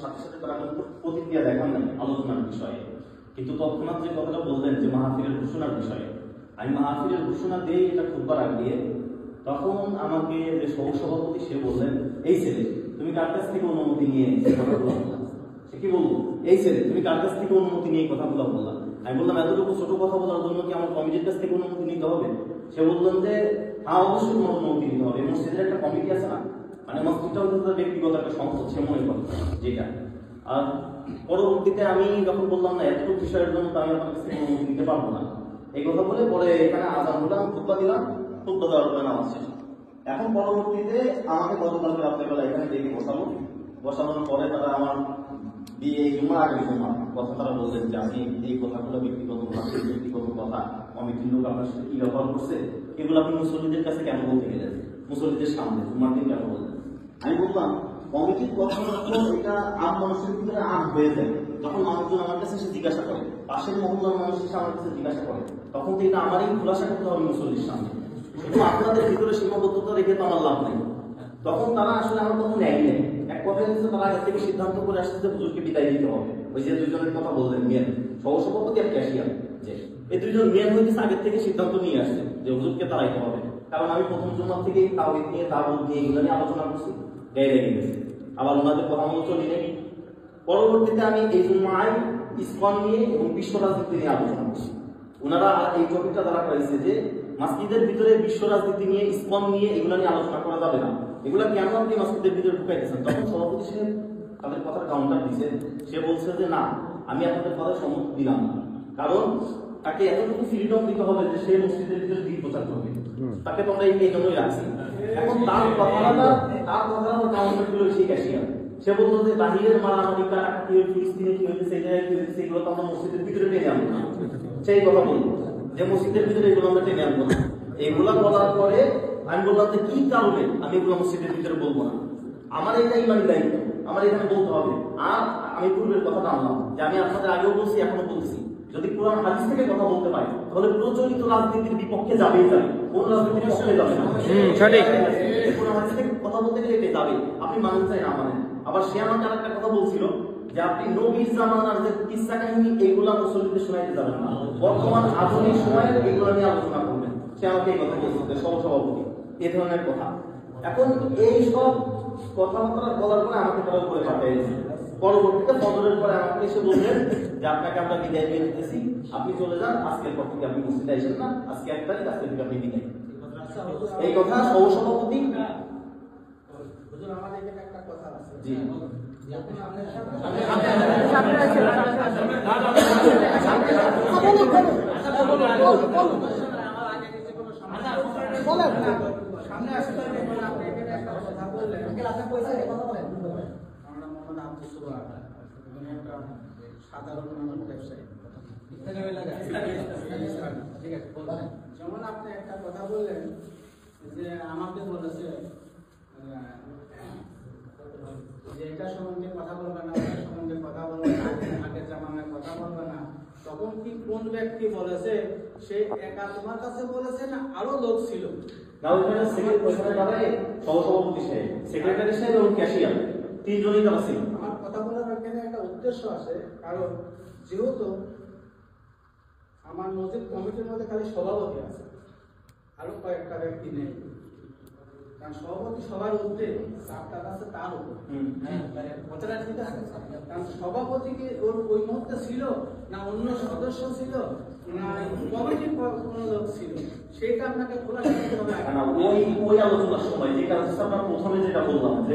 সাথে সাথে তারা কিন্তু প্রতিক্রিয়া দেখান নাই আলোচনার বিষয়ে, কিন্তু তৎক্ষণাৎ যে কথাটা বললেন যে মাহফিলের ঘোষণার বিষয়ে, আমি মাহফিলের ঘোষণা দিয়ে এটা খুববার আগে তখন আমাকে যে সহসভাপতি সে বললেন, এই ছেলে তুমি কার কাছ থেকে অনুমতি নিয়ে কথাগুলো বললা? সে কি বলবো, এই ছেলে তুমি কার কাছ থেকে অনুমতি নিয়ে কথাগুলো বললা? আমি বললাম এতটুকু ছোট কথা বলার জন্য কি আমার কমিটির কাছ থেকে অনুমতি নিতে হবে? সে বললেন যে হ্যাঁ অবশ্যই তোমার অনুমতি নিতে হবে, মসজিদের একটা কমিটি আছে না, মানে মসজিদটা হচ্ছে তার ব্যক্তিগত একটা সংস্থা, সে মনে করে যেটা। আর পরবর্তীতে আমি যখন বললাম না এতটুকু বিষয়ের জন্য তো আমি আপনার কাছ থেকে অনুমতি নিতে পারবো না, এই কথা বলে পরে এখানে আজান হলাম, খুতবা দিলাম, খুতবা দেওয়ার পরে নামাজ শেষ। এখন পরবর্তীতে আমাকে গতকালকে রাত্রেবেলা এখানে ডেকে বসানোর পরে তারা আমার বিয়ে জুমা আগে জুমা কথা তারা বললেন যে আমি এই কথাগুলো ব্যক্তিগত কথা কমিটির লোক আপনার সাথে কি ব্যবহার করছে এগুলো আপনি মুসল্লিদের কাছে কেন বলতে গেলেন, মুসল্লিদের সামনে জুমার দিন কেন বললেন? আমি বললাম কমিটির কথা এটা আম মানুষের ভিতরে আম হয়ে যায়, যখন মানুষজন আমার কাছে এসে জিজ্ঞাসা করে, পাশের মহল্লার মানুষ এসে আমার কাছে জিজ্ঞাসা করে, তখন তো এটা আমারই খোলাসা করতে হবে মুসল্লির সামনে, শুধু আপনাদের ভিতরে সীমাবদ্ধতা রেখে তো আমার লাভ নেই। তখন তারা আসলে আমার কথা নেয় নেই, এক কথায় হচ্ছে তারা আগে থেকে সিদ্ধান্ত করে আসছে যে হুজুরকে বিদায় দিতে হবে। ওই যে দুইজনের কথা বললেন মেন সহসভাপতি আর ক্যাশিয়ার, যে এই দুইজন মেন হয়েছে আগের থেকে সিদ্ধান্ত নিয়ে আসছে যে হুজুরকে তাড়াইতে হবে, কারণ আমি প্রথম জন্মার থেকে তাওহীদ নিয়ে দাওয়াত নিয়ে এগুলো নিয়ে আলোচনা করছি, গায়ে লেগে গেছে, আবার ওনাদের কথা মতো চলি নেই। পরবর্তীতে আমি এই জুমায় ইসলাম নিয়ে এবং বিশ্ব রাজনীতি নিয়ে আলোচনা করছি। ওনারা এই টপিকটা তারা করেছে যে মসজিদের ভিতরে বিশ্ব রাজনীতি নিয়ে ইসলাম নিয়ে এগুলো নিয়ে আলোচনা করা যাবে না, এগুলা কেন আপনি মসজিদের ভিতরে ঢুকাইতেছেন? তখন সভাপতি সাহেব তাদের কথার কাউন্টার দিচ্ছে, সে বলছে যে না আমি আপনাদের কথা সম্মতি দিলাম না, কারণ তাকে এতটুকু ফ্রিডম দিতে হবে যে সে মসজিদের ভিতরে দিন প্রচার করবে, তাকে তোমরা এই জন্যই রাখছি। এখন তার কথাটা কাউন্টার দিল সেই ক্যাশিয়ার, সে বলতো যে বাহিরের মারামারি কাটাকাটি ফিলিস্তিনে কি হয়েছে সেই জায়গায় কি হয়েছে সেগুলো তো আমরা মসজিদের ভিতরে টেনে আনবো না, সেই কথা বলবো যে মসজিদের ভিতরে এগুলো আমরা টেনে আনবো না। এগুলা বলার পরে আমি বললাম যে কি কারণে আমি এগুলো মসজিদের ভিতরে বলবো না, আমার এটা ইমানি দায়িত্ব, আমার এখানে বলতে হবে। আর আমি পূর্বের কথাটা আনলাম যে আমি আপনাদের আগেও বলছি এখনো বলছি, যদি কোরআন হাদিস থেকে কথা বলতে পারি তাহলে প্রচলিত রাজনীতির বিপক্ষে যাবেই যাবে, কোন রাজনীতির পক্ষে যাবে না। সঠিক, কোরআন হাদিস থেকে কথা বলতে গেলে এটা যাবে, আপনি মানুষ চাই না মানেন। আবার সে আমাকে আর একটা কথা বলছিল যে আপনি নবীর জামানার যে কিসসা কাহিনী এইগুলা মুসল্লিদের শোনাইতে যাবেন না, বর্তমান আধুনিক সময়ের এগুলো নিয়ে আলোচনা করবেন। সে আমাকে এই কথা বলছে সহসভাপতি, এই ধরনের কথা। এখন এই সব কথাবার্তা বলার পরে আমাকে তারা উপরে পাঠিয়ে দিয়েছে। পরবর্তীতে ফজরের পরে আমাকে এসে বললেন যে আপনাকে আমরা বিদায় দিয়ে দিতেছি, আপনি চলে যান, আজকের পর থেকে আপনি মসজিদে আসেন না, আজকে 1 তারিখ, আজকে থেকে আপনি বিদায়। এই কথা সহসভাপতি আমাদের এখানে একটা কথা আছে। জি সামনে আসতে আপনি এখানে একটা কথা বললেন, আপনি পয়সা কথা বলেন। আমরা মোহাম্মদ আব্দুল সুবহান, একটা সাধারণ মানুষ ব্যবসায়ী, ঠিক আছে বলেন। যেমন আপনি একটা কথা বললেন যে আমাকে বলেছে যে এটা সম্বন্ধে কথা বলবে না, ওটা সম্বন্ধে কথা বলবে না, আগের জামানায় কথা বলবে না, তখন কি কোন ব্যক্তি বলেছে? সে একা তোমার কাছে বলেছে না আরো লোক ছিল? না, ওইখানে ওইখানে দাঁড়ায় সহসভাপতি সাহেব, সেক্রেটারি সাহেব এবং ক্যাশিয়ার, তিনজনই তারা ছিল। আমার কথা বলার এখানে একটা উদ্দেশ্য আছে, কারণ যেহেতু আমার মসজিদ কমিটির মধ্যে খালি সভাপতি আছে, আরো কয়েকটা ব্যক্তি নেই, কারণ সভাপতি সবার ঊর্ধ্বে, চাপটা আছে তার উপর। কথাটা ঠিক আছে, কারণ সভাপতি কি ওই মুহূর্তে ছিল না অন্য সদস্য ছিল না কমিটির কোনো লোক ছিল, সেটা আপনাকে খোলা করতে হবে। ওই আলোচনার সময় যেটা আমরা প্রথমে যেটা বললাম যে